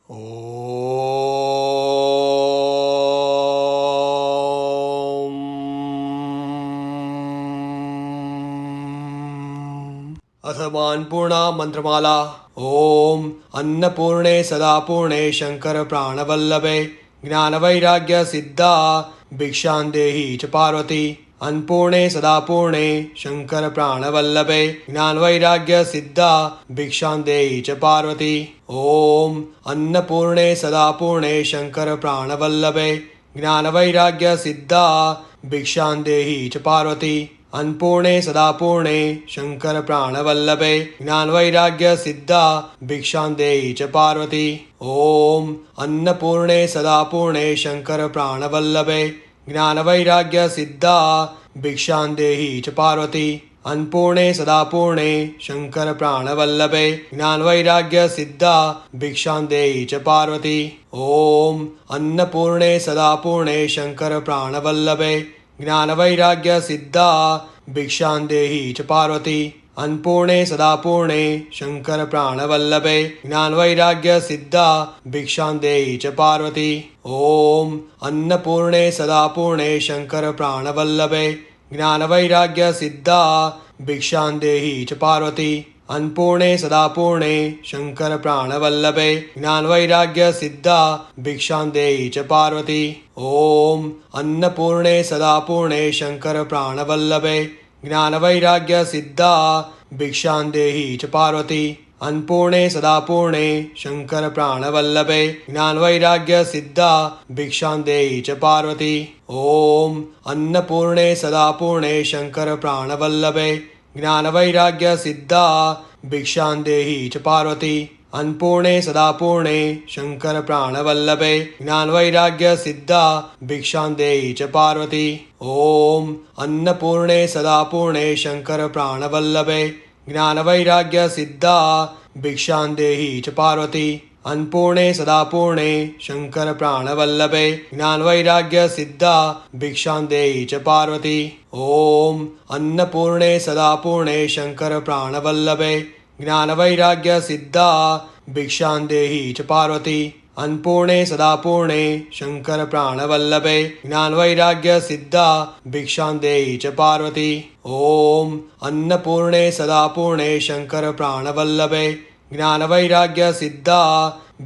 अथ मान्पूर्णा मंत्रमाला। ओम अन्नपूर्णे सदापूर्णे शंकर प्राणवल्लभे ज्ञानवैराग्य सिद्धा भिक्षां देहि च पार्वती। अन्नपूर्णे सदापूर्णे शंकर प्राणवल्लभे ज्ञानवैराग्य सिद्धा भिक्षां देहि च पार्वती। ओम अन्नपूर्णे सदापूर्णे शंकर प्राणवल्लभे ज्ञानवैराग्य सिद्धा भिक्षां देहि च पार्वती। अन्नपूर्णे सदापूर्णे शंकर प्राणवल्लभे ज्ञानवैराग्य सिद्धा भिक्षां देहि च पार्वती। ओम अन्नपूर्णे सदापूर्णे शंकर प्राणवल्लभे ज्ञानवैराग्य सिद्धा भिक्षां देहि च पार्वती। अन्नपूर्णे सदापूर्णे शंकर प्राणवल्लभे ज्ञानवैराग्य सिद्धा भिक्षां देहि च पार्वती। ओम अन्नपूर्णे सदापूर्णे शंकर प्राणवल्लभे ज्ञानवैराग्य सिद्धा भिक्षां देहि च पार्वती। अन्नपूर्णे सदापूर्णे शंकर प्राणवल्लभे ज्ञानवैराग्य सिद्धा भिक्षां देहि च पार्वती। ओम अन्नपूर्णे सदापूर्णे शंकर प्राणवल्लभे ज्ञानवैराग्य सिद्धा भिक्षां देहि च पार्वती। अन्नपूर्णे सदापूर्णे शंकर प्राणवल्लभे ज्ञानवैराग्य सिद्धा भिक्षां देहि च पार्वती। ओम अन्नपूर्णे सदापूर्णे शंकर प्राणवल्लभे ज्ञानवैराग्य सिद्धा भिक्षां देहि च पार्वती। अन्नपूर्णे सदापूर्णे शंकर प्राणवल्लभे ज्ञानवैराग्य सिद्धा भिक्षां देहि च पार्वती। ओम अन्नपूर्णे सदापूर्णे शंकर प्राणवल्लभे ज्ञानवैराग्य सिद्धा भिक्षां देहि च पार्वती। अन्नपूर्णे सदापूर्णे शंकर प्राणवल्लभे ज्ञानवैराग्य सिद्धा भिक्षां देहि च पार्वती। ओम अन्नपूर्णे सदापूर्णे शंकर प्राणवल्लभे ज्ञानवैराग्य सिद्धा भिक्षां देहि च पार्वती। अन्नपूर्णे सदापूर्णे शंकर प्राणवल्लभे ज्ञानवैराग्य सिद्धा भिक्षां देहि च पार्वती। ओम अन्नपूर्णे सदापूर्णे शंकर प्राणवल्लभे ज्ञानवैराग्य सिद्धा भिक्षां देहि च पार्वती। अन्नपूर्णे सदापूर्णे शंकर प्राणवल्लभे ज्ञानवैराग्य सिद्धा भिक्षां देहि च पार्वती। ओम अन्नपूर्णे सदापूर्णे शंकर प्राणवल्लभे ज्ञानवैराग्य सिद्धा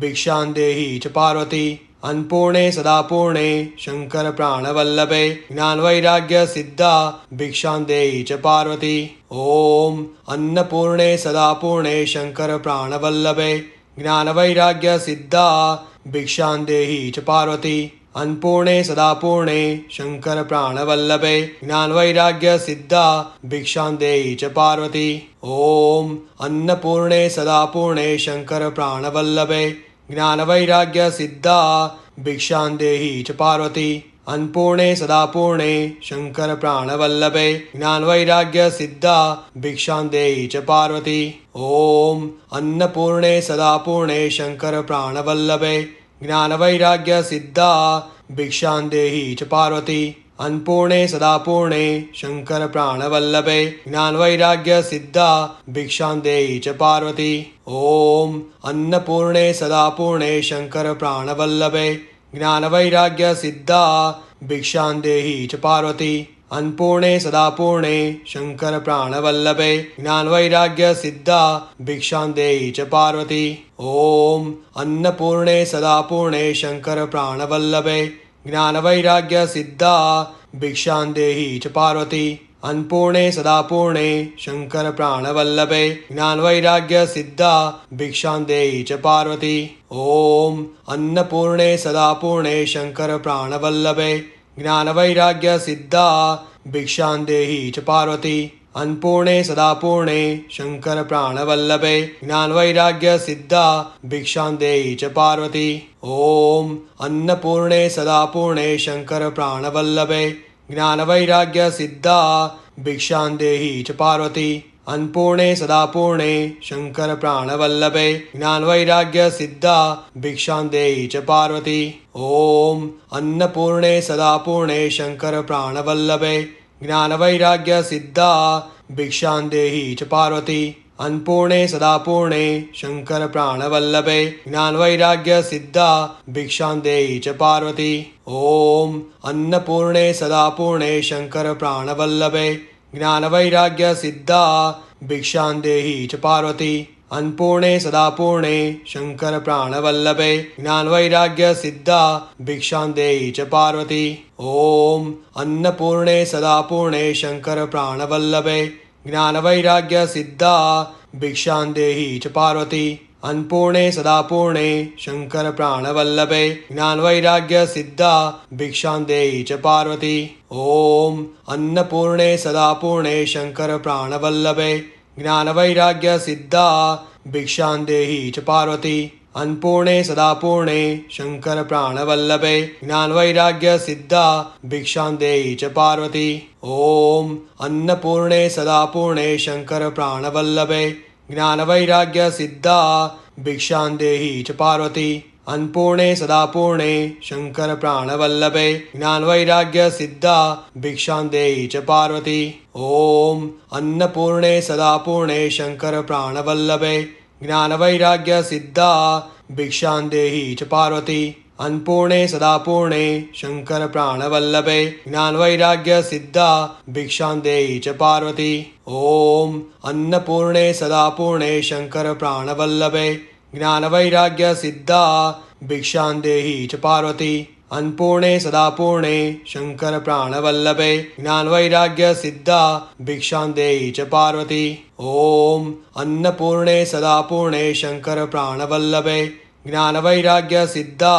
भिक्षां देहि च पार्वती। अन्नपूर्णे सदापूर्णे शंकर प्राणवल्लभे ज्ञानवैराग्य सिद्धा भिक्षां देहि च पार्वती। ओम अन्नपूर्णे सदापूर्णे शंकर प्राणवल्लभे ज्ञानवैराग्य सिद्धा भिक्षां देहि च पार्वती। अन्नपूर्णे सदापूर्णे शंकर प्राणवल्लभे ज्ञानवैराग्य सिद्धा भिक्षां देहि च पार्वती। ओम अन्नपूर्णे सदापूर्णे शंकर प्राणवल्लभे ज्ञानवैराग्य सिद्धा भिक्षां देहि च पार्वती। अन्नपूर्णे सदापूर्णे शंकर प्राणवल्लभे ज्ञानवैराग्य सिद्धा भिक्षां देहि च पार्वती। ओम अन्नपूर्णे सदापूर्णे शंकर प्राणवल्लभे ज्ञानवैराग्य सिद्धा भिक्षां देहि च पार्वती। अन्नपूर्णे सदापूर्णे शंकर प्राणवल्लभे ज्ञानवैराग्य सिद्धा भिक्षां देहि च पार्वती। ओम अन्नपूर्णे सदापूर्णे शंकर प्राणवल्लभे ज्ञानवैराग्य सिद्धा भिक्षां देहि च पार्वती। अन्नपूर्णे सदापूर्णे शंकर प्राणवल्लभे ज्ञानवैराग्य सिद्धा भिक्षां देहि च पार्वती। ओम अन्नपूर्णे सदापूर्णे शंकर प्राणवल्लभे ज्ञानवैराग्य सिद्धा भिक्षां देहि च पार्वती। अन्नपूर्णे सदापूर्णे शंकर प्राणवल्लभे ज्ञानवैराग्य सिद्धा भिक्षां देहि च पार्वती। ओम अन्नपूर्णे सदापूर्णे शंकर प्राणवल्लभे ज्ञानवैराग्य सिद्धा भिक्षां देहि च पार्वती। अन्नपूर्णे सदापूर्णे शंकर प्राणवल्लभे ज्ञानवैराग्य सिद्धा भिक्षां देहि च पार्वती। ओम अन्नपूर्णे सदापूर्णे शंकर प्राणवल्लभे ज्ञानवैराग्य सिद्धा भिक्षां देहि च पार्वती। अन्नपूर्णे सदापूर्णे शंकर प्राणवल्लभे ज्ञानवैराग्य सिद्धा भिक्षां देहि च पार्वती। ओम अन्नपूर्णे सदापूर्णे शंकर प्राणवल्लभे ज्ञानवैराग्य सिद्धा भिक्षां देहि च पार्वती। अन्नपूर्णे सदा पूर्णे शंकर प्राणवल्लभे ज्ञानवैराग्य सिद्धा भिक्षां देहि च पार्वती। ओम अन्नपूर्णे सदा पूर्णे शंकर प्राणवल्लभे ज्ञानवैराग्य सिद्धा भिक्षां देहि च पार्वती। अन्नपूर्णे सदा पूर्णे शंकर प्राणवल्लभे ज्ञानवैराग्य सिद्धा भिक्षां देहि च पार्वती। ओम अन्नपूर्णे सदा पूर्णे शंकर प्राणवल्लभे ज्ञानवैराग्य सिद्धा भिक्षां देहि च पार्वती। अन्नपूर्णे सदा पूर्णे शंकर प्राणवल्लभे ज्ञानवैराग्य सिद्धा भिक्षां देहि च पार्वती। ओम अन्नपूर्णे सदा पूर्णे शंकर प्राणवल्लभे ज्ञानवैराग्य सिद्धा भिक्षां देहि च पार्वती। अन्नपूर्णे सदा पूर्णे शंकर प्राणवल्लभे ज्ञानवैराग्य सिद्धा भिक्षां देहि च पार्वती। ओम अन्नपूर्णे सदा पूर्णे शंकर प्राणवल्लभे ज्ञानवैराग्य सिद्धा भिक्षां देहि च पार्वती। अन्नपूर्णे सदा पूर्णे शंकर प्राणवल्लभे ज्ञानवैराग्य सिद्धा भिक्षां देहि च पार्वती। ओम अन्नपूर्णे सदा पूर्णे शंकर प्राणवल्लभे ज्ञानवैराग्य सिद्धा भिक्षां देहि च पार्वती। अन्नपूर्णे सदा पूर्णे शंकर प्राणवल्लभे ज्ञानवैराग्य सिद्धा भिक्षां देहि च पार्वती। ओम अन्नपूर्णे सदा पूर्णे शंकर प्राणवल्लभे ज्ञानवैराग्य सिद्धा भिक्षां देहि च पार्वती। अन्नपूर्णे सदा पूर्णे शंकर प्राणवल्लभे ज्ञानवैराग्य सिद्धा भिक्षां देहि च पार्वती। ओम अन्नपूर्णे सदा पूर्णे शंकर प्राणवल्लभे ज्ञानवैराग्य सिद्धा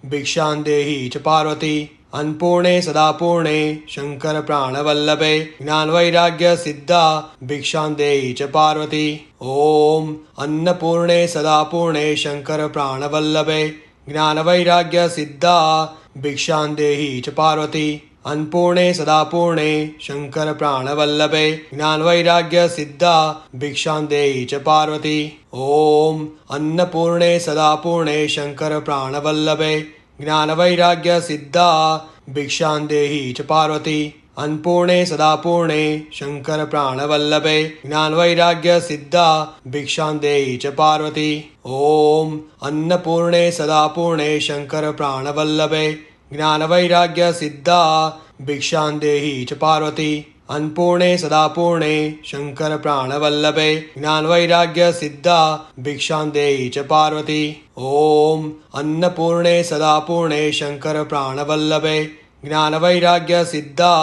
भिक्षां देहि च पार्वती। अन्नपूर्णे सदा पूर्णे शंकर प्राणवल्लभे ज्ञानवैराग्य सिद्धा भिक्षां देहि च पार्वती। ओम अन्नपूर्णे सदा पूर्णे शंकर प्राणवल्लभे ज्ञानवैराग्य सिद्धा भिक्षां देहि च पार्वती। अन्नपूर्णे सदा पूर्णे शंकर प्राणवल्लभे ज्ञानवैराग्य सिद्धा भिक्षां देहि च पार्वती। ओम अन्नपूर्णे सदा पूर्णे शंकर प्राणवल्लभे ज्ञानवैराग्य सिद्धा भिक्षां देहि च पार्वती। अन्नपूर्णे सदा पूर्णे शंकर प्राणवल्लभे ज्ञानवैराग्य सिद्धा भिक्षां देहि च पार्वती। ओम अन्नपूर्णे सदा पूर्णे शंकर प्राणवल्लभे ज्ञानवैराग्य सिद्धा भिक्षां देहि च पार्वती। अन्नपूर्णे सदा पूर्णे शंकर प्राणवल्लभे ज्ञानवैराग्य सिद्धा भिक्षां देहि च पार्वती। ओम अन्नपूर्णे सदा पूर्णे शंकर प्राणवल्लभे ज्ञानवैराग्य सिद्धा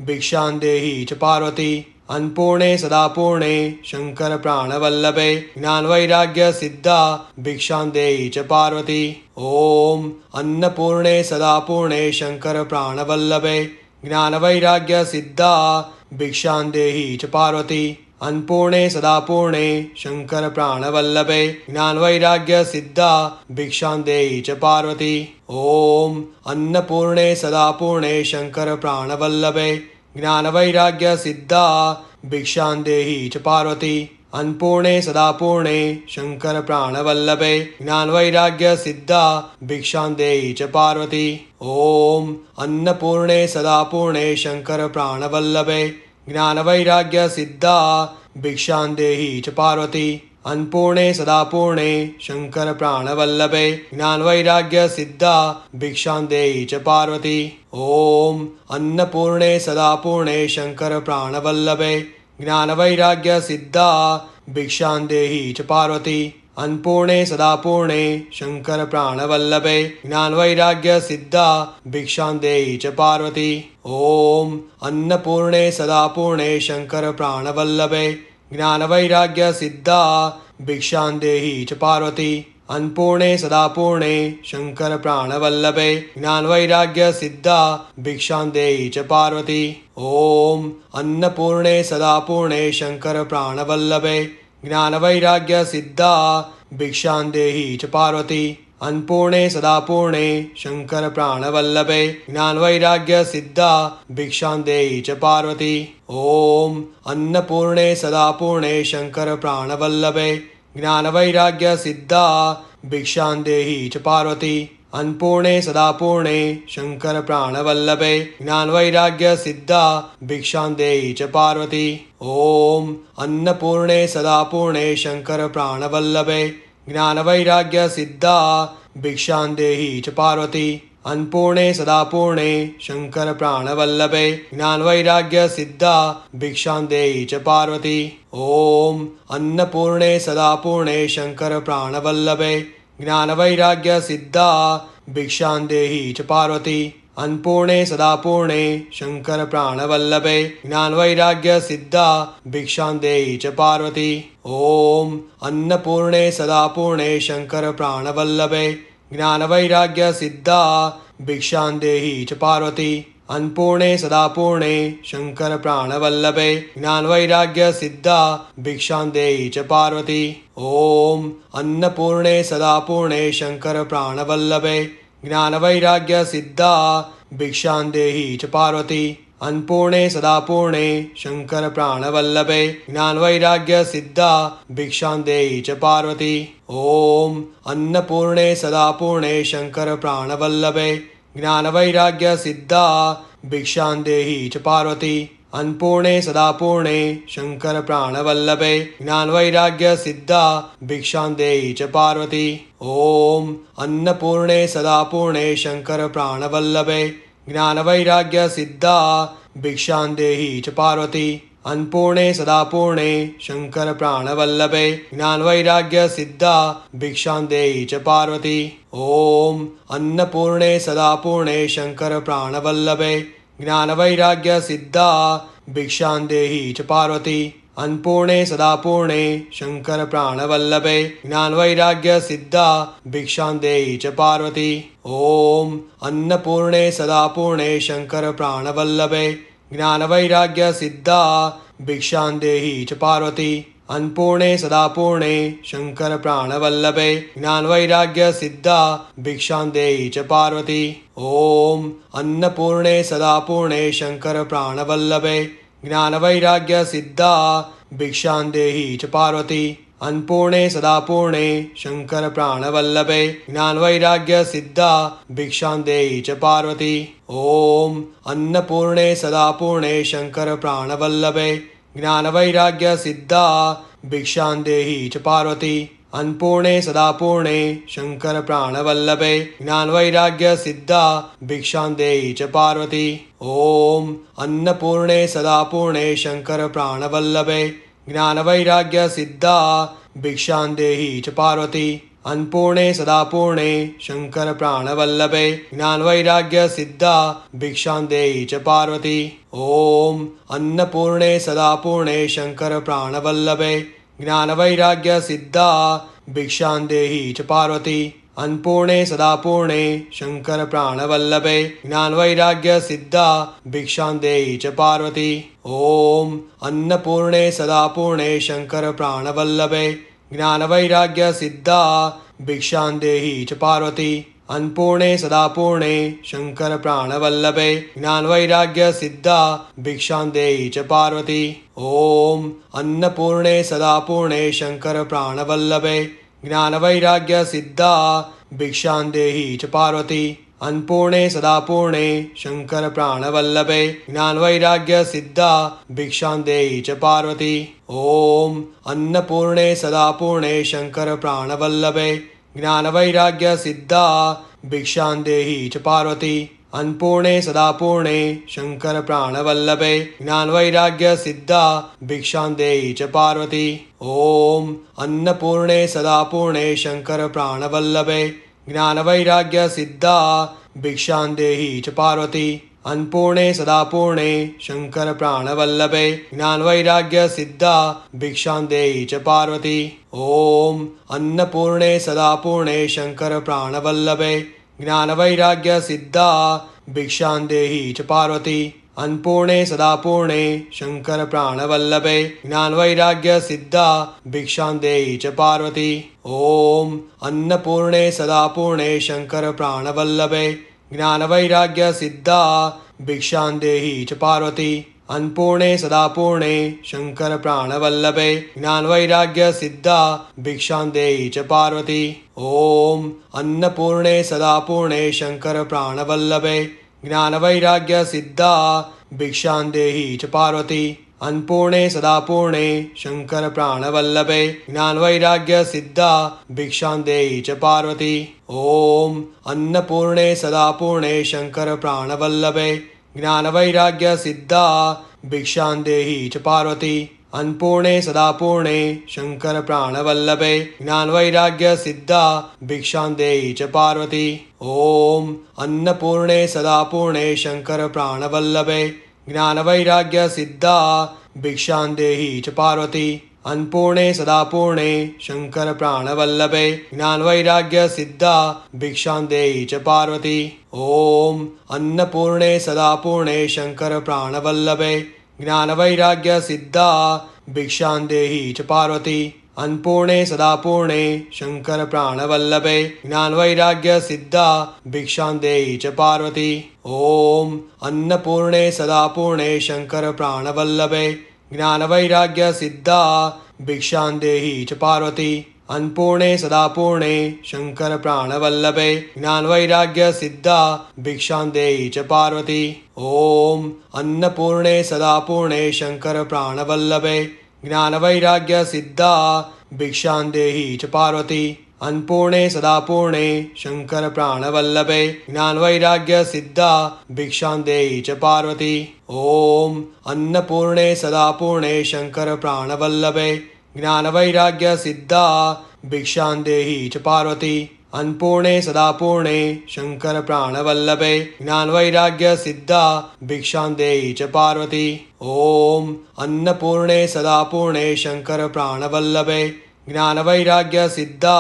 भिक्षां देहि च पार्वती। अन्नपूर्णे सदा पूर्णे शंकर प्राणवल्लभे ज्ञानवैराग्य सिद्धा भिक्षां देहि च पार्वती। ओम अन्नपूर्णे सदा पूर्णे शंकर प्राणवल्लभे ज्ञानवैराग्य सिद्धा भिक्षां देहि च पार्वती। अन्नपूर्णे सदा पूर्णे शंकर प्राणवल्लभे ज्ञानवैराग्य सिद्धा भिक्षां देहि च पार्वती। ओम अन्नपूर्णे सदा पूर्णे शंकर प्राणवल्लभे ज्ञानवैराग्य सिद्धा भिक्षां देहि च पार्वती। अन्नपूर्णे सदा पूर्णे शंकर प्राणवल्लभे ज्ञानवैराग्य सिद्धा भिक्षां देहि च पार्वती। ओम अन्नपूर्णे सदा पूर्णे शंकर प्राणवल्लभे ज्ञानवैराग्य सिद्धा भिक्षां देहि च पार्वती। अन्नपूर्णे सदा पूर्णे शंकर प्राणवल्लभे ज्ञानवैराग्य सिद्धा भिक्षां देहि च पार्वती। ओम अन्नपूर्णे सदा पूर्णे शंकर प्राणवल्लभे ज्ञानवैराग्य सिद्धा भिक्षां देहि च पार्वती। अन्नपूर्णे सदा पूर्णे शंकर प्राणवल्लभे ज्ञानवैराग्य सिद्धा भिक्षां देहि च पार्वती। ओम अन्नपूर्णे सदा पूर्णे शंकर प्राणवल्लभे ज्ञानवैराग्य सिद्धा भिक्षां देहि च पार्वती। अन्नपूर्णे सदा पूर्णे शंकर प्राणवल्लभे ज्ञानवैराग्य सिद्धा भिक्षां देहि च पार्वती। ओम अन्नपूर्णे सदा पूर्णे शंकर प्राणवल्लभे ज्ञानवैराग्य सिद्धा भिक्षां देहि च पार्वती। अन्नपूर्णे सदा पूर्णे शंकर प्राणवल्लभे ज्ञानवैराग्य सिद्धा भिक्षां देहि च पार्वती। ओम अन्नपूर्णे सदा पूर्णे शंकर प्राणवल्लभे ज्ञानवैराग्य सिद्धा भिक्षां देहि च पार्वती। अन्नपूर्णे सदा पूर्णे शंकर प्राणवल्लभे ज्ञानवैराग्य सिद्धा भिक्षां देहि च पार्वती। ओम अन्नपूर्णे सदा पूर्णे शंकर प्राणवल्लभे ज्ञानवैराग्य सिद्धा भिक्षां देहि च पार्वती। अन्नपूर्णे सदा पूर्णे शंकर प्राणवल्लभे ज्ञानवैराग्य सिद्धा भिक्षां देहि च पार्वती। ओम अन्नपूर्णे सदा पूर्णे शंकर प्राणवल्लभे ज्ञानवैराग्य सिद्धा भिक्षां देहि च पार्वती। अन्नपूर्णे सदा पूर्णे शंकर प्राणवल्लभे ज्ञानवैराग्य सिद्धा भिक्षां देहि च पार्वती। ओम अन्नपूर्णे सदा पूर्णे शंकर प्राणवल्लभे ज्ञानवैराग्य सिद्धा भिक्षां देहि च पार्वती। अन्नपूर्णे सदा पूर्णे शंकर प्राणवल्लभे ज्ञानवैराग्य सिद्धा भिक्षां देहि च पार्वती। ओम अन्नपूर्णे सदा पूर्णे शंकर प्राणवल्लभे ज्ञानवैराग्य सिद्धा भिक्षां देहि च पार्वती। अन्नपूर्णे सदा पूर्णे शंकर प्राणवल्लभे ज्ञानवैराग्य सिद्धा भिक्षां देहि च पार्वती। ओम अन्नपूर्णे सदा पूर्णे शंकर प्राणवल्लभे ज्ञानवैराग्य सिद्धा भिक्षां देहि च पार्वती। अन्नपूर्णे सदा पूर्णे शंकर प्राणवल्लभे ज्ञानवैराग्य सिद्धा भिक्षां देहि च पार्वती। ओम अन्नपूर्णे सदा पूर्णे शंकर प्राणवल्लभे ज्ञानवैराग्य सिद्धा भिक्षां देहि च पार्वती। अन्नपूर्णे सदा पूर्णे शंकर प्राणवल्लभे ज्ञानवैराग्य सिद्धा भिक्षां देहि च पार्वती। ओम अन्नपूर्णे सदा पूर्णे शंकर प्राणवल्लभे ज्ञानवैराग्य सिद्धा भिक्षां देहि च पार्वती। अन्नपूर्णे सदा पूर्णे शंकर प्राणवल्लभे ज्ञानवैराग्य सिद्धा भिक्षां देहि च पार्वती। ओम अन्नपूर्णे सदा पूर्णे शंकर प्राणवल्लभे ज्ञानवैराग्य सिद्धा भिक्षां देहि च पार्वती। अन्नपूर्णे सदा पूर्णे शंकर प्राणवल्लभे ज्ञानवैराग्य सिद्धा भिक्षां देहि च पार्वती। ओम अन्नपूर्णे सदा पूर्णे शंकर प्राणवल्लभे ज्ञानवैराग्य सिद्धा भिक्षां देहि च पार्वती। अन्नपूर्णे सदा पूर्णे शंकर प्राणवल्लभे ज्ञानवैराग्य सिद्धा भिक्षां देहि च पार्वती। ओम अन्नपूर्णे सदा पूर्णे शंकर प्राणवल्लभे ज्ञानवैराग्य सिद्धा भिक्षां देहि च पार्वती। अन्नपूर्णे सदा पूर्णे शंकर प्राणवल्लभे ज्ञानवैराग्य सिद्धा भिक्षां देहि च पार्वती। ओम अन्नपूर्णे सदा पूर्णे शंकर प्राणवल्लभे ज्ञानवैराग्य सिद्धा भिक्षां देहि च पार्वती। अन्नपूर्णे सदा पूर्णे शंकर प्राणवल्लभे ज्ञानवैराग्य सिद्धा भिक्षां देहि च पार्वती। ओम अन्नपूर्णे सदा पूर्णे शंकर प्राणवल्लभे ज्ञानवैराग्य सिद्धा भिक्षां देहि च पार्वती। अन्नपूर्णे सदा पूर्णे शंकर प्राणवल्लभे ज्ञानवैराग्य सिद्धा भिक्षां देहि च पार्वती। ओम अन्नपूर्णे सदा पूर्णे शंकर प्राणवल्लभे ज्ञानवैराग्य सिद्धा भिक्षां देहि च पार्वती। अन्नपूर्णे सदा पूर्णे शंकर प्राणवल्लभे ज्ञानवैराग्य सिद्धा भिक्षां देहि च पार्वती। ओम अन्नपूर्णे सदा पूर्णे शंकर प्राणवल्लभे ज्ञानवैराग्य सिद्धा भिक्षां देहि च पार्वती। अन्नपूर्णे सदा पूर्णे शंकर प्राणवल्लभे ज्ञानवैराग्य सिद्धा भिक्षां देहि च पार्वती। ओम अन्नपूर्णे सदा पूर्णे शंकर प्राणवल्लभे ज्ञानवैराग्य सिद्धा भिक्षां देहि च पार्वती। अन्नपूर्णे सदा पूर्णे शंकर प्राणवल्लभे ज्ञानवैराग्य सिद्धा भिक्षां देहि च पार्वती। ओम अन्नपूर्णे सदा पूर्णे शंकर प्राणवल्लभे ज्ञानवैराग्य सिद्धा भिक्षां देहि च पार्वती। अन्नपूर्णे सदा पूर्णे शंकर प्राणवल्लभे ज्ञानवैराग्य सिद्धा भिक्षां देहि च पार्वती। ओम अन्नपूर्णे सदा पूर्णे शंकर प्राणवल्लभे ज्ञानवैराग्य सिद्धा भिक्षां देहि च पार्वती। अन्नपूर्णे सदा पूर्णे शंकर प्राणवल्लभे ज्ञानवैराग्य सिद्धा भिक्षां देहि च पार्वती। ओम अन्नपूर्णे सदा पूर्णे शंकर प्राणवल्लभे ज्ञानवैराग्य सिद्धा भिक्षां देहि च पार्वती। अन्नपूर्णे सदा पूर्णे शंकर प्राणवल्लभे ज्ञानवैराग्य सिद्धा भिक्षां देहि च पार्वती। ओम अन्नपूर्णे सदा पूर्णे शंकर प्राणवल्लभे ज्ञानवैराग्य सिद्धा भिक्षां देहि च पार्वती। अन्नपूर्णे सदा पूर्णे शंकर प्राणवल्लभे ज्ञानवैराग्य सिद्धा भिक्षां देहि च पार्वती। ओम अन्नपूर्णे सदा पूर्णे शंकर प्राणवल्लभे ज्ञानवैराग्य सिद्धा भिक्षां देहि च पार्वती। अन्नपूर्णे सदा पूर्णे शंकर प्राणवल्लभे ज्ञानवैराग्य सिद्धा भिक्षां देहि च पार्वती। ओम अन्नपूर्णे सदा पूर्णे शंकर प्राणवल्लभे ज्ञानवैराग्य सिद्धा भिक्षां देहि च पार्वती। अन्नपूर्णे सदा पूर्णे शंकर प्राणवल्लभे ज्ञानवैराग्य सिद्धा भिक्षां देहि च पार्वती। ओम अन्नपूर्णे सदा पूर्णे शंकर प्राणवल्लभे ज्ञानवैराग्य सिद्धा भिक्षां देहि च पार्वती। अन्नपूर्णे सदा पूर्णे शंकर प्राणवल्लभे ज्ञानवैराग्य सिद्धा भिक्षां देहि च पार्वती। ओम अन्नपूर्णे सदा पूर्णे शंकर प्राणवल्लभे ज्ञानवैराग्य सिद्धा भिक्षां देहि च पार्वती। अन्नपूर्णे सदा पूर्णे शंकर प्राणवल्लभे ज्ञानवैराग्य सिद्धा भिक्षां देहि च पार्वती। ओम अन्नपूर्णे सदा पूर्णे शंकर प्राणवल्लभे ज्ञानवैराग्य सिद्धा भिक्षां देहि च पार्वती। अन्नपूर्णे सदा पूर्णे शंकर प्राणवल्लभे ज्ञानवैराग्य सिद्धा भिक्षां देहि च पार्वती। ओम अन्नपूर्णे सदा पूर्णे शंकर प्राणवल्लभे ज्ञानवैराग्य सिद्धा भिक्षां देहि च पार्वती। अन्नपूर्णे सदा पूर्णे शंकर प्राणवल्लभे ज्ञानवैराग्य सिद्धा भिक्षां देहि च पार्वती। ओम अन्नपूर्णे सदा पूर्णे शंकर प्राणवल्लभे ज्ञानवैराग्य सिद्धा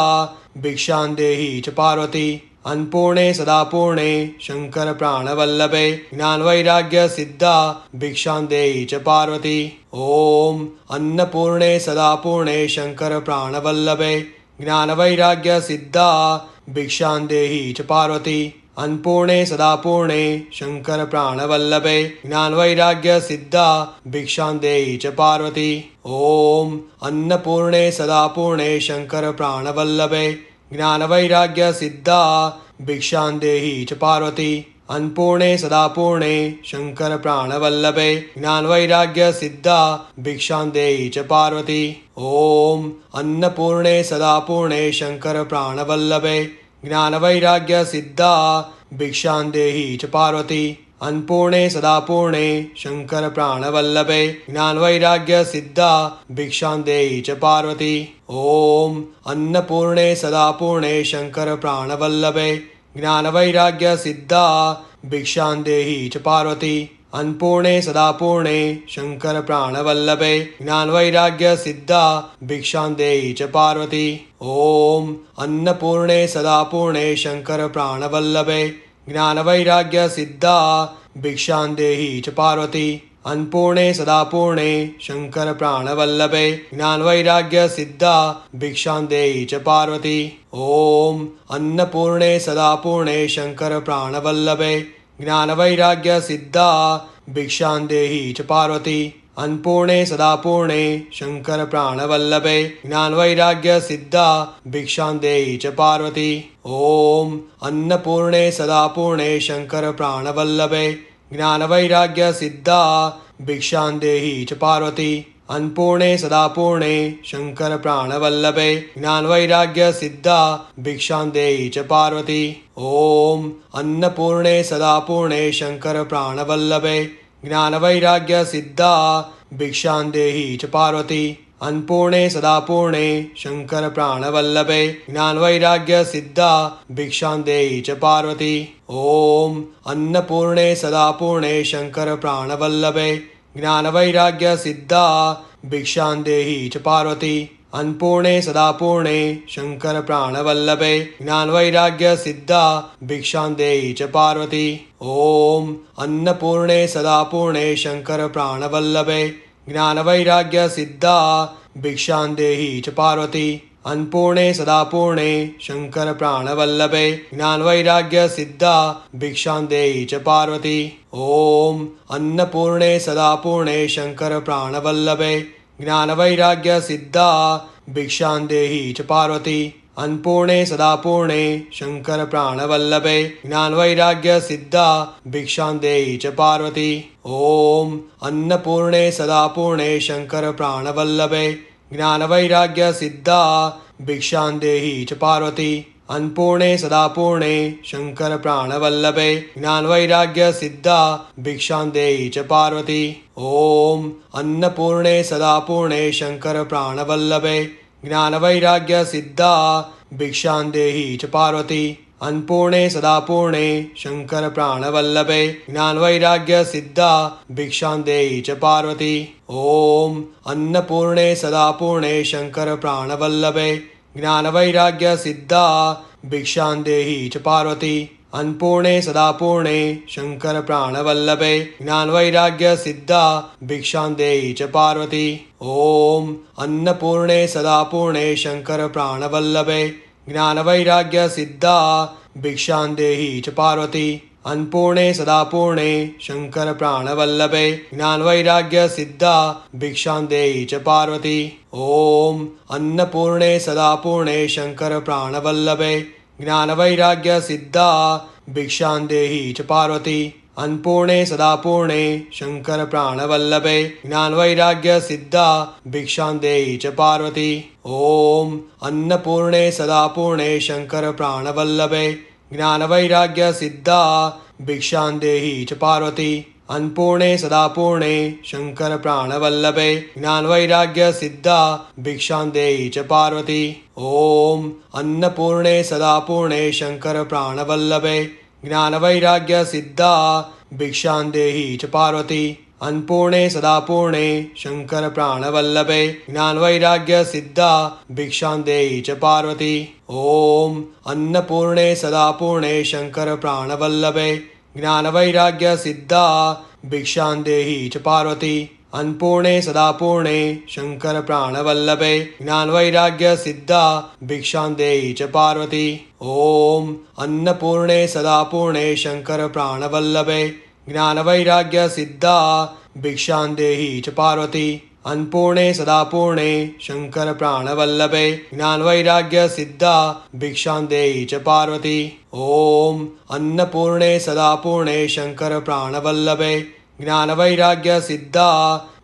भिक्षां देहि च पार्वती। अन्नपूर्णे सदा पूर्णे शंकर प्राणवल्लभे ज्ञानवैराग्य सिद्धा भिक्षां देहि च पार्वती। ओम अन्नपूर्णे सदा पूर्णे शंकर प्राणवल्लभे ज्ञानवैराग्य सिद्धा भिक्षां देहि च पार्वती। अन्नपूर्णे सदा पूर्णे शंकर प्राणवल्लभे ज्ञानवैराग्य सिद्धा भिक्षां देहि च पार्वती। ओम अन्नपूर्णे सदा पूर्णे शंकर प्राणवल्लभे ज्ञानवैराग्य सिद्धा भिक्षां देहि च पार्वती। अन्नपूर्णे सदा पूर्णे शंकर प्राणवल्लभे ज्ञानवैराग्य सिद्धा भिक्षां देहि च पार्वती। ओम अन्नपूर्णे सदा पूर्णे शंकर प्राणवल्लभे ज्ञानवैराग्य सिद्धा भिक्षां देहि च पार्वती। अन्नपूर्णे सदा पूर्णे शंकर प्राणवल्लभे ज्ञानवैराग्य सिद्धा भिक्षां देहि च पार्वती। ओम अन्नपूर्णे सदा पूर्णे शंकर प्राणवल्लभे ज्ञानवैराग्य सिद्धा भिक्षां देहि च पार्वती। अन्नपूर्णे सदा पूर्णे शंकर प्राणवल्लभे ज्ञानवैराग्य सिद्धा भिक्षां देहि च पार्वती। ओम अन्नपूर्णे सदा पूर्णे शंकर प्राणवल्लभे ज्ञानवैराग्य सिद्धा भिक्षां देहि च पार्वती। अन्नपूर्णे सदा पूर्णे शंकर प्राणवल्लभे ज्ञानवैराग्य सिद्धा भिक्षां देहि च पार्वती। ओम अन्नपूर्णे सदा पूर्णे शंकर प्राणवल्लभे ज्ञानवैराग्य सिद्धा भिक्षां देहि च पार्वती। अन्नपूर्णे सदा पूर्णे शंकर प्राणवल्लभे ज्ञानवैराग्य सिद्धा भिक्षां देहि च पार्वती। ओम अन्नपूर्णे सदा पूर्णे शंकर प्राणवल्लभे ज्ञानवैराग्य सिद्धा भिक्षां देहि च पार्वती। अन्नपूर्णे सदा पूर्णे शंकर प्राणवल्लभे ज्ञानवैराग्य सिद्धा भिक्षां देहि च पार्वती। ओम अन्नपूर्णे सदा पूर्णे शंकर प्राणवल्लभे ज्ञानवैराग्य सिद्धा भिक्षां देहि च पार्वती। अन्नपूर्णे सदा पूर्णे शंकर प्राणवल्लभे ज्ञानवैराग्य सिद्धा भिक्षां देहि च पार्वती। ओम अन्नपूर्णे सदा पूर्णे शंकर प्राणवल्लभे ज्ञानवैराग्य सिद्धा भिक्षां देहि च पार्वती। अन्नपूर्णे सदा पूर्णे शंकर प्राणवल्लभे ज्ञानवैराग्य सिद्धा भिक्षां देहि च पार्वती। ओम अन्नपूर्णे सदा पूर्णे शंकर प्राणवल्लभे ज्ञानवैराग्य सिद्धा भिक्षां देहि च पार्वती। अन्नपूर्णे सदा पूर्णे शंकर प्राणवल्लभे ज्ञानवैराग्य सिद्धा भिक्षां देहि च पार्वती। ओम अन्नपूर्णे सदा पूर्णे शंकर प्राणवल्लभे ज्ञानवैराग्य सिद्धा भिक्षां देहि च पार्वती। अन्नपूर्णे सदा पूर्णे शंकर प्राणवल्लभे ज्ञानवैराग्य सिद्धा भिक्षां देहि च पार्वती। ओम अन्नपूर्णे सदा पूर्णे शंकर प्राणवल्लभे ज्ञानवैराग्य सिद्धा भिक्षां देहि च पार्वती। अन्नपूर्णे सदा पूर्णे शंकर प्राणवल्लभे ज्ञानवैराग्य सिद्धा भिक्षां देहि च पार्वती। ओम अन्नपूर्णे सदा पूर्णे शंकर प्राणवल्लभे ज्ञानवैराग्य सिद्धा भिक्षां देहि च पार्वती। अन्नपूर्णे सदा पूर्णे शंकर प्राणवल्लभे ज्ञानवैराग्य सिद्धा भिक्षां देहि च पार्वती। ओम अन्नपूर्णे सदा पूर्णे शंकर प्राणवल्लभे ज्ञानवैराग्य सिद्धा भिक्षां देहि च पार्वती। अन्नपूर्णे सदा पूर्णे शंकर प्राणवल्लभे ज्ञानवैराग्य सिद्धा भिक्षां देहि च पार्वती। ओम अन्नपूर्णे सदा पूर्णे शंकर प्राणवल्लभे ज्ञानवैराग्य सिद्धा भिक्षां देहि च पार्वती। अन्नपूर्णे सदा पूर्णे शंकर प्राणवल्लभे ज्ञानवैराग्य सिद्धा भिक्षां देहि च पार्वती। ओम अन्नपूर्णे सदा पूर्णे शंकर प्राणवल्लभे ज्ञानवैराग्य सिद्धा भिक्षां देहि च पार्वती। अन्नपूर्णे सदा पूर्णे शंकर प्राणवल्लभे ज्ञानवैराग्य सिद्धा भिक्षां देहि च पार्वती। ओम अन्नपूर्णे सदा पूर्णे शंकर प्राणवल्लभे ज्ञानवैराग्य सिद्धा भिक्षां देहि च पार्वती। अन्नपूर्णे सदा पूर्णे शंकर प्राणवल्लभे ज्ञानवैराग्य सिद्धा भिक्षां देहि च पार्वती। ओम अन्नपूर्णे सदा पूर्णे शंकर प्राणवल्लभे ज्ञानवैराग्य सिद्धा भिक्षां देहि च पार्वती। अन्नपूर्णे सदा पूर्णे शंकर प्राणवल्लभे ज्ञानवैराग्य सिद्धा भिक्षां देहि च पार्वती। ओम अन्नपूर्णे सदा पूर्णे शंकर प्राणवल्लभे ज्ञानवैराग्य सिद्धा भिक्षां देहि च पार्वती। अन्नपूर्णे सदा पूर्णे शंकर प्राणवल्लभे ज्ञानवैराग्य सिद्धा भिक्षां देहि च पार्वती। ओम अन्नपूर्णे सदा पूर्णे शंकर प्राणवल्लभे ज्ञानवैराग्य सिद्धा भिक्षां देहि च पार्वती। अन्नपूर्णे सदा पूर्णे शंकर प्राणवल्लभे ज्ञानवैराग्य सिद्धा भिक्षां देहि च पार्वती। ओम अन्नपूर्णे सदा पूर्णे शंकर प्राणवल्लभे ज्ञानवैराग्य सिद्धा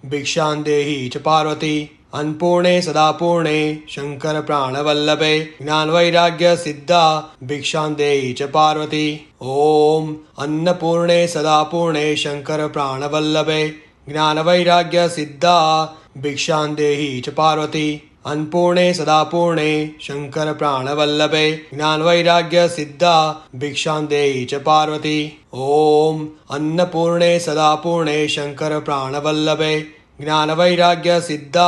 भिक्षां देहि च पार्वती। अन्नपूर्णे सदा पूर्णे शंकर प्राणवल्लभे ज्ञानवैराग्य सिद्धा भिक्षां देहि च पार्वती। ओम अन्नपूर्णे सदा पूर्णे शंकर प्राणवल्लभे ज्ञानवैराग्य सिद्धा भिक्षां देहि च पार्वती। अन्नपूर्णे सदा पूर्णे शंकर प्राणवल्लभे ज्ञानवैराग्य सिद्धा भिक्षां देहि च पार्वती। ओम अन्नपूर्णे सदा पूर्णे शंकर प्राणवल्लभे ज्ञानवैराग्य सिद्धा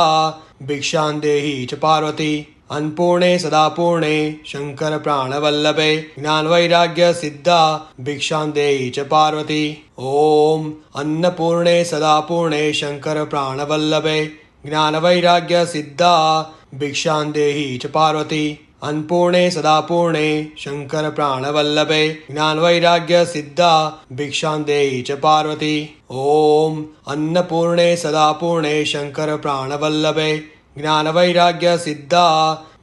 भिक्षां देहि च पार्वती। अन्नपूर्णे सदा पूर्णे शंकर प्राणवल्लभे ज्ञानवैराग्य सिद्धा भिक्षां देहि च पार्वती। ओम अन्नपूर्णे सदा पूर्णे शंकर प्राणवल्लभे ज्ञानवैराग्य सिद्धा भिक्षां देहि च पार्वती। अन्नपूर्णे सदा पूर्णे शंकर प्राणवल्लभे ज्ञानवैराग्य सिद्धा भिक्षां देहि च पार्वती। ओम अन्नपूर्णे सदा पूर्णे शंकर प्राणवल्लभे ज्ञानवैराग्य सिद्धा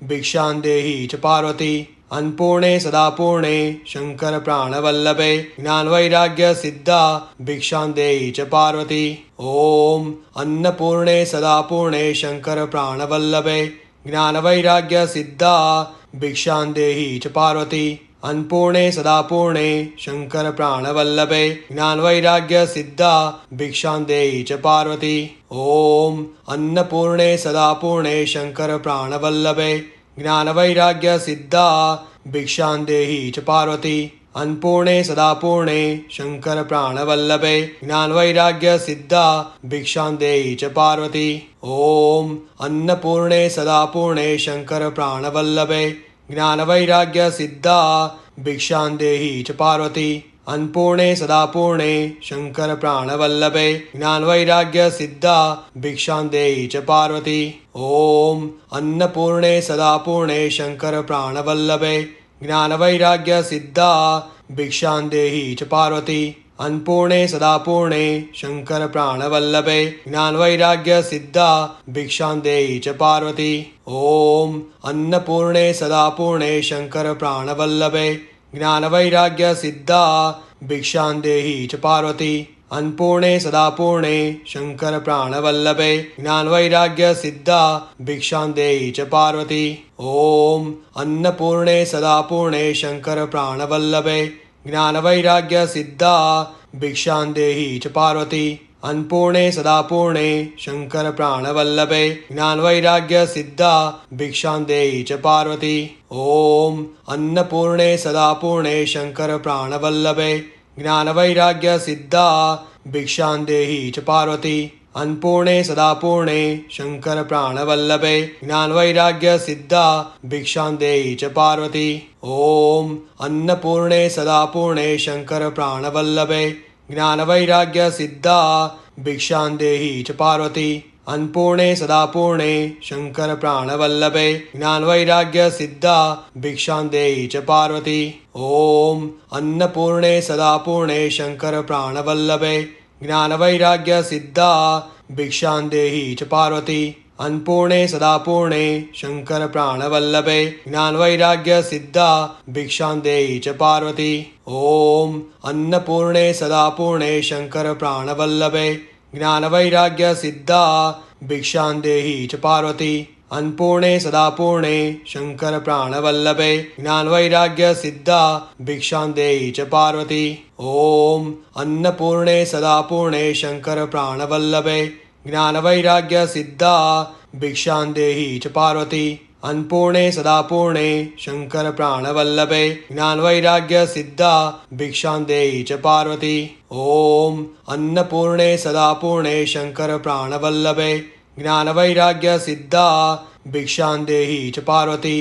भिक्षां देहि च पार्वती। अन्नपूर्णे सदा पूर्णे शंकर प्राणवल्लभे ज्ञानवैराग्य सिद्धा भिक्षां देहि च पार्वती। ओम अन्नपूर्णे सदा पूर्णे शंकर प्राणवल्लभे ज्ञानवैराग्य सिद्धा भिक्षां देहि च पार्वती। अन्नपूर्णे सदा पूर्णे शंकर प्राणवल्लभे ज्ञानवैराग्य सिद्धा भिक्षां देहि च पार्वती। ओम अन्नपूर्णे सदा पूर्णे शंकर प्राणवल्लभे ज्ञानवैराग्य सिद्धा भिक्षां देहि च पार्वती। अन्नपूर्णे सदा पूर्णे शंकर प्राणवल्लभे ज्ञानवैराग्य सिद्धा भिक्षां देहि च पार्वती। ओम अन्नपूर्णे सदा पूर्णे शंकर प्राणवल्लभे ज्ञानवैराग्य सिद्धा भिक्षां देहि च पार्वती। अन्नपूर्णे सदा पूर्णे शंकर प्राणवल्लभे ज्ञानवैराग्य सिद्धा भिक्षां देहि च पार्वती। ओम अन्नपूर्णे सदा पूर्णे शंकर प्राणवल्लभे ज्ञानवैराग्य सिद्धा भिक्षां देहि च पार्वती। अन्नपूर्णे सदा पूर्णे शंकर प्राणवल्लभे ज्ञानवैराग्य सिद्धा भिक्षां देहि च पार्वती। ओम अन्नपूर्णे सदा पूर्णे शंकर प्राणवल्लभे ज्ञानवैराग्य सिद्धा भिक्षां देहि च पार्वती। अन्नपूर्णे सदा पूर्णे शंकर प्राणवल्लभे ज्ञानवैराग्य सिद्धा भिक्षां देहि च पार्वती। ओम अन्नपूर्णे सदा पूर्णे शंकर प्राणवल्लभे ज्ञानवैराग्य सिद्धा भिक्षां देहि च पार्वती। अन्नपूर्णे सदा पूर्णे शंकर प्राणवल्लभे ज्ञानवैराग्य सिद्धा भिक्षां देहि च पार्वती। ओम अन्नपूर्णे सदा पूर्णे शंकर प्राणवल्लभे ज्ञानवैराग्य सिद्धा भिक्षां देहि च पार्वती। अन्नपूर्णे सदा पूर्णे शंकर प्राणवल्लभे ज्ञानवैराग्य सिद्धा भिक्षां देहि च पार्वती। ओम अन्नपूर्णे सदा पूर्णे शंकर प्राणवल्लभे ज्ञानवैराग्य सिद्धा भिक्षां देहि च पार्वती। अन्नपूर्णे सदा पूर्णे शंकर प्राणवल्लभे ज्ञानवैराग्य सिद्धा भिक्षां देहि च पार्वती। ओम अन्नपूर्णे सदा पूर्णे शंकर प्राणवल्लभे ज्ञानवैराग्य सिद्धा भिक्षां देहि च पार्वती। अन्नपूर्णे सदा पूर्णे शंकर प्राणवल्लभे ज्ञानवैराग्य सिद्धा भिक्षां देहि च पार्वती। ओम अन्नपूर्णे सदा पूर्णे शंकर प्राणवल्लभे ज्ञानवैराग्य सिद्धा भिक्षां देहि च पार्वती। अन्नपूर्णे सदा पूर्णे शंकर प्राणवल्लभे ज्ञानवैराग्य सिद्धा भिक्षां देहि च पार्वती। ओम अन्नपूर्णे सदा पूर्णे शंकर प्राणवल्लभे ज्ञानवैराग्य सिद्धा भिक्षां देहि च पार्वती। अन्नपूर्णे सदा पूर्णे शंकर प्राणवल्लभे ज्ञानवैराग्य सिद्धा भिक्षां देहि च पार्वती। ओम अन्नपूर्णे सदा पूर्णे शंकर प्राणवल्लभे ज्ञानवैराग्य सिद्धा भिक्षां देहि च पार्वती।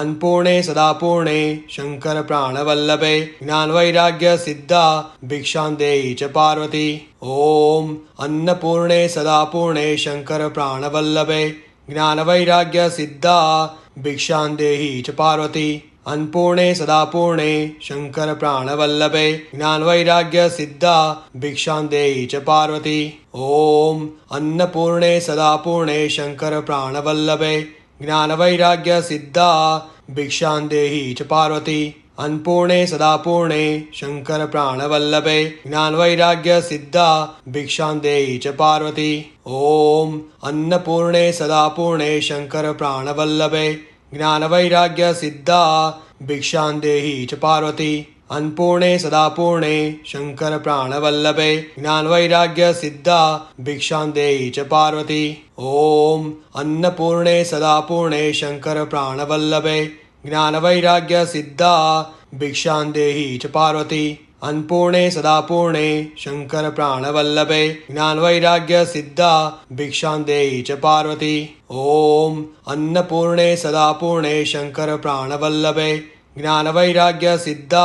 अन्नपूर्णे सदा पूर्णे शंकर प्राणवल्लभे ज्ञानवैराग्य सिद्धा भिक्षां देहि च पार्वती। ओम अन्नपूर्णे सदा पूर्णे शंकर प्राणवल्लभे ज्ञानवैराग्य सिद्धा भिक्षां देहि च पार्वती। अन्नपूर्णे सदा पूर्णे शंकर प्राणवल्लभे ज्ञानवैराग्य सिद्धा भिक्षां देहि च पार्वती। ओम अन्नपूर्णे सदा पूर्णे शंकर प्राणवल्लभे ज्ञानवैराग्य सिद्धा भिक्षां देहि च पार्वती। अन्नपूर्णे सदा पूर्णे शंकर प्राणवल्लभे ज्ञानवैराग्य सिद्धा भिक्षां देहि च पार्वती। ओम अन्नपूर्णे सदा पूर्णे शंकर प्राणवल्लभे ज्ञानवैराग्य सिद्धा भिक्षां देहि च पार्वती। अन्नपूर्णे सदा पूर्णे शंकर प्राणवल्लभे ज्ञानवैराग्य सिद्धा भिक्षां देहि च पार्वती। ओम अन्नपूर्णे सदा पूर्णे शंकर प्राणवल्लभे ज्ञानवैराग्य सिद्धा भिक्षां देहि च पार्वती। अन्नपूर्णे सदा पूर्णे शंकर प्राणवल्लभे ज्ञानवैराग्य सिद्धा भिक्षां देहि च पार्वती। ओम अन्नपूर्णे सदा पूर्णे शंकर प्राणवल्लभे ज्ञानवैराग्य सिद्धा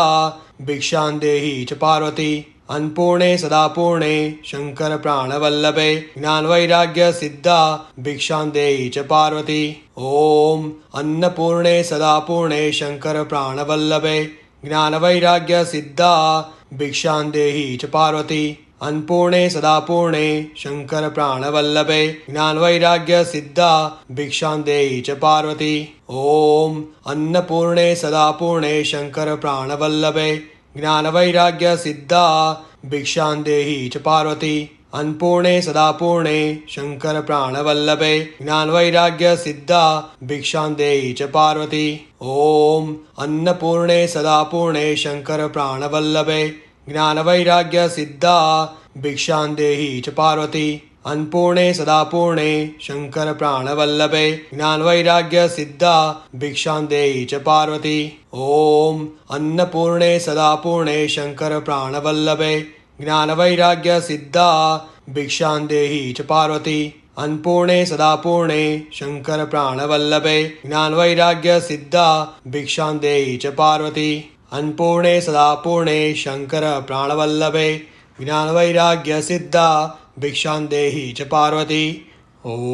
भिक्षां देहि च पार्वती। अन्नपूर्णे सदा पूर्णे शंकर प्राणवल्लभे ज्ञानवैराग्य सिद्धा भिक्षां देहि च पार्वती। ओम अन्नपूर्णे सदा पूर्णे शंकर प्राणवल्लभे ज्ञानवैराग्य सिद्धा भिक्षां देहि च पार्वती। अन्नपूर्णे सदा पूर्णे शंकर प्राणवल्लभे ज्ञानवैराग्य सिद्धा भिक्षां देहि च पार्वती। ओम अन्नपूर्णे सदा पूर्णे शंकर प्राणवल्लभे ज्ञानवैराग्य सिद्धा भिक्षां देहि च पार्वती। अन्नपूर्णे सदा पूर्णे शंकर प्राणवल्लभे ज्ञानवैराग्य सिद्धा भिक्षां देहि च पार्वती। ओम अन्नपूर्णे सदा पूर्णे शंकर प्राणवल्लभे ज्ञानवैराग्य सिद्धा भिक्षां देहि च पार्वती। अन्नपूर्णे सदा पूर्णे शंकर प्राणवल्लभे ज्ञानवैराग्य सिद्धा भिक्षां देहि च पार्वती। ओम अन्नपूर्णे सदा पूर्णे शंकर प्राणवल्लभे ज्ञानवैराग्य सिद्धा भिक्षां देहि च पार्वती। अन्नपूर्णे सदा पूर्णे शंकर प्राणवल्लभे ज्ञानवैराग्य सिद्धा भिक्षां देहि च पार्वती। अन्नपूर्णे सदा पूर्णे शंकर प्राणवल्लभे ज्ञानवैराग्य सिद्धा भिक्षां देहि च पार्वती। ओम।